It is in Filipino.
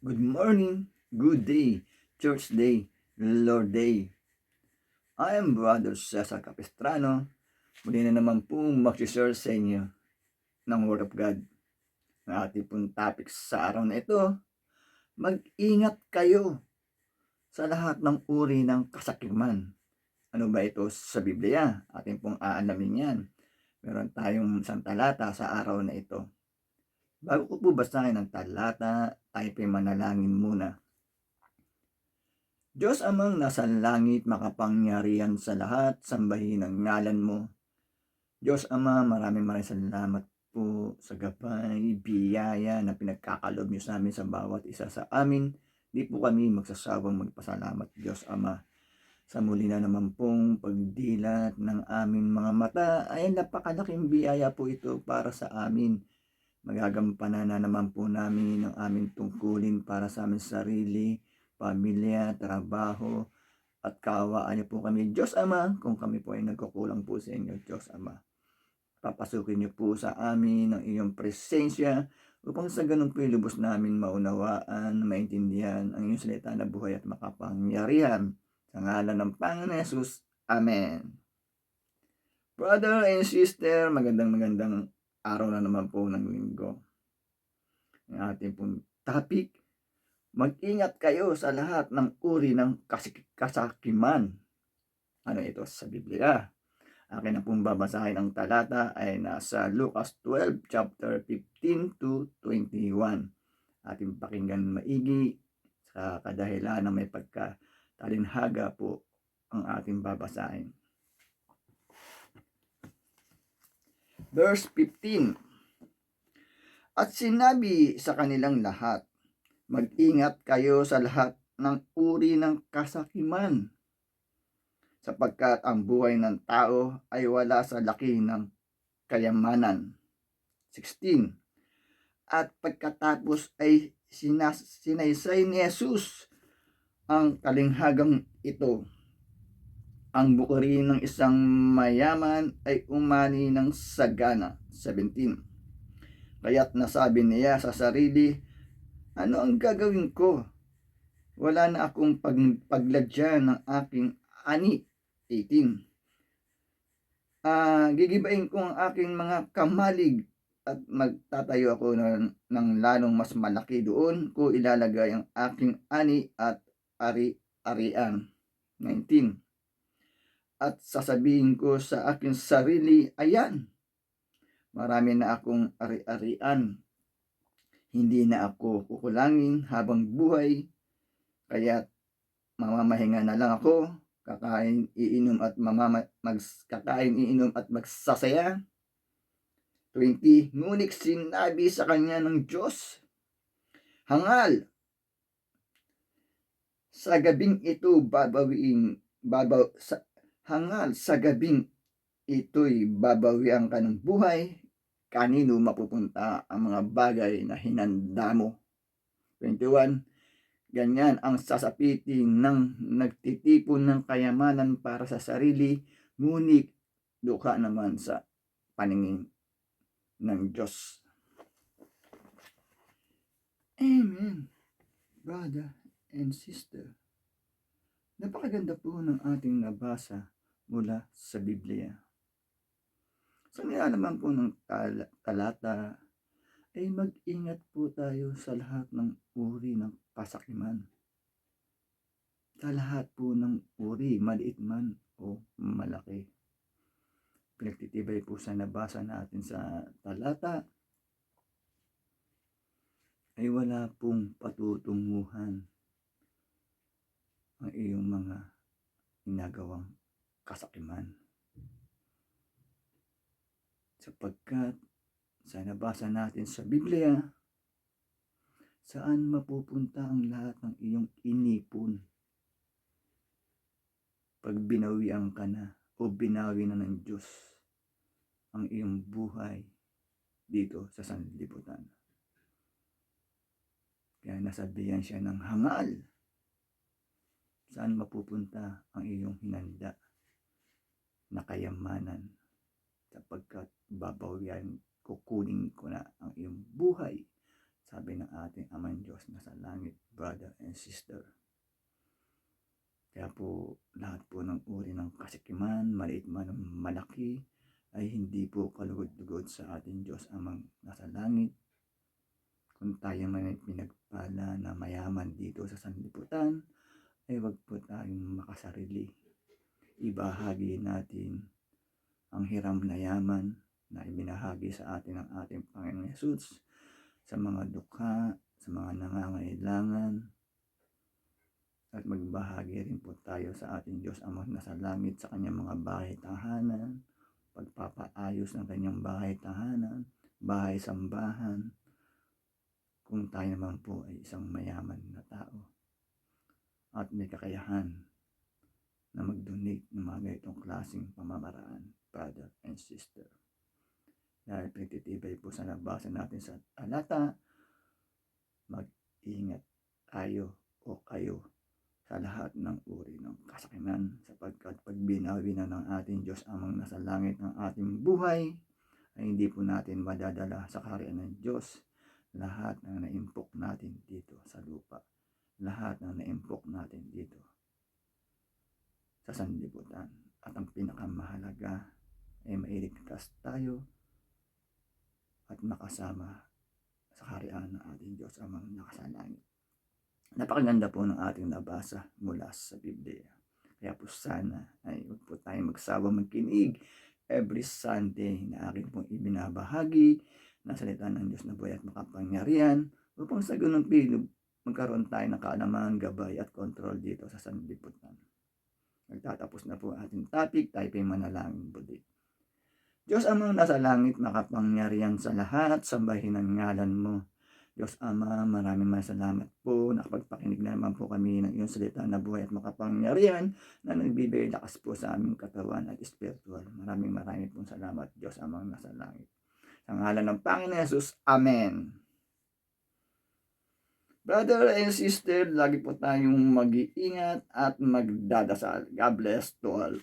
Good morning, good day, church day, Lord day. I am Brother Cesar Capistrano. Muli na naman pong mag-share sa inyo ng Word of God. Ang ating pong topic sa araw na ito, mag-ingat kayo sa lahat ng uri ng kasakiman. Ano ba ito sa Biblia? Ating pong aalamin yan. Meron tayong isang talata sa araw na ito. Bago ko po basahin ang talata, tayo po'y manalangin muna. Diyos amang nasa langit, makapangyarihan sa lahat, sambahin ang ngalan mo. Diyos Ama, maraming salamat po sa gabay, biyaya na pinagkakalob niyo sa amin sa bawat isa sa amin. Di po kami magsasawang magpasalamat, Diyos Ama. Sa muli na naman pong pagdilat ng aming mga mata, ay napakalaking biyaya po ito para sa amin. Magagampanan na naman po namin ang aming tungkulin para sa aming sarili, pamilya, trabaho, at kaawaan niyo po kami, Diyos Ama, kung kami po ay nagkukulang po sa inyo, Diyos Ama. Papasukin niyo po sa amin ang iyong presensya upang sa ganun po lubos namin maunawaan, maintindihan ang iyong salita na buhay at makapangyarihan. Sa ngalan ng Panginoon Jesus, Amen. Brother and sister, magandang araw na naman po ng linggo. Ang ating pong topic, mag-ingat kayo sa lahat ng uri ng kasakiman. Ano ito sa Biblia? Akin na pong babasahin ang talata ay nasa Lucas 12, chapter 15 to 21. Ating pakinggan maigi sa kadahilan na may pagkatalinhaga po ang ating babasahin. Verse 15. At sinabi sa kanilang lahat, mag-ingat kayo sa lahat ng uri ng kasakiman, sapagkat ang buhay ng tao ay wala sa laki ng kayamanan. 16. At pagkatapos ay sinaysay ni Jesus ang kalinghagang ito. Ang bukirin ng isang mayaman ay umani ng sagana. 17. Kaya't nasabi niya sa sarili, ano ang gagawin ko? Wala na akong pagladya ng aking ani. 18. Gigibain ko ang aking mga kamalig at magtatayo ako ng lalong mas malaki. Doon ko ilalagay ang aking ani at ari-arian. 19. At sasabihin ko sa aking sarili, ayan, marami na akong ari-arian. Hindi na ako kukulangin habang buhay, kaya mamamahinga na lang ako, kakain, iinom at magsasaya. 20. Ngunit sinabi sa kanya ng Diyos, hangal, sa gabing ito sa gabing ito'y babawian ka ng buhay, kanino mapupunta ang mga bagay na hinanda mo? 21. Ganyan ang sasapitin ng nagtitipon ng kayamanan para sa sarili, ngunit dukha naman sa paningin ng Diyos. Amen, brother and sister. Napakaganda po ng ating nabasa mula sa Biblia. Sa nilalaman po ng talata ay mag-ingat po tayo sa lahat ng uri ng kasakiman. Sa lahat po ng uri, maliit man o malaki. Pinagtitibay po sa nabasa natin sa talata ay wala pong patutunguhan ang iyong mga ginagawang kasakiman. Sapagkat sa nabasa natin sa Biblia, saan mapupunta ang lahat ng iyong inipon pag binawian ka na o binawi na ng Diyos ang iyong buhay dito sa sanlibutan. Kaya nasabihan siya ng hangal. Saan mapupunta ang iyong hinanda na kayamanan, sapagkat babawian, kukunin ko na ang iyong buhay Sabi ng ating Amang Diyos na sa langit, brother and sister. Kaya po lahat po ng uri ng kasikiman, maliit man o malaki, ay hindi po kalugod-lugod sa ating Diyos Amang nasa langit. Kung tayo man ay pinagpala na mayaman dito sa sanlibutan, ay wag po tayong makasarili. Ibahagi natin ang hiram na yaman na ibinahagi sa atin ng ating Panginoon Hesus sa mga dukha, sa mga nangangailangan, at magbahagi rin po tayo sa ating Diyos Amang nasa langit sa kanyang mga bahay tahanan, pagpapaayos ng kanyang bahay tahanan, bahay sambahan, kung tayo naman po ay isang mayaman na tao at may kakayahan na mag-donate ng mga ganitong klaseng pamamaraan, brother and sister. Dahil pinagtitibay po sa nabasa natin sa talata, mag-ingat tayo o kayo sa lahat ng uri ng kasakiman, sapagkat pag binawi na ng ating Diyos Amang nasa langit ng ating buhay, ay hindi po natin madadala sa kaharian ng Diyos lahat ng naimpok natin dito sa lupa, lahat ng naimpok natin dito sa sanlibutan. At ang pinakamahalaga ay mailigtas tayo at makasama sa kaharian ng ating Diyos Amang nakasalangit. Napakaganda po ng ating nabasa mula sa Biblia. Kaya po sana ay huwag po tayong magsawa magkinig every Sunday na aking pong ibinabahagi ng salita ng Diyos na buhay at makapangyarihan, upang sa ganung pilog magkaroon tayo ng kaalaman, gabay at kontrol dito sa sanlibutan. Nagtatapos na po ang ating topic, tayo pa'y manalangin muli. Diyos Amang nasa langit, makapangyarihan sa lahat, sambahin ang ngalan mo. Diyos Ama, maraming salamat po. Nakapagpakinig na naman po kami ng iyong salita na buhay at makapangyarihan na nagbibigay lakas po sa aming katawan at spiritual. Maraming pong salamat, Diyos Amang nasa langit. Sa ngalan ng Panginoon Hesus, Amen. Brother and sister, lagi po tayong mag-iingat at magdadasal. God bless to all.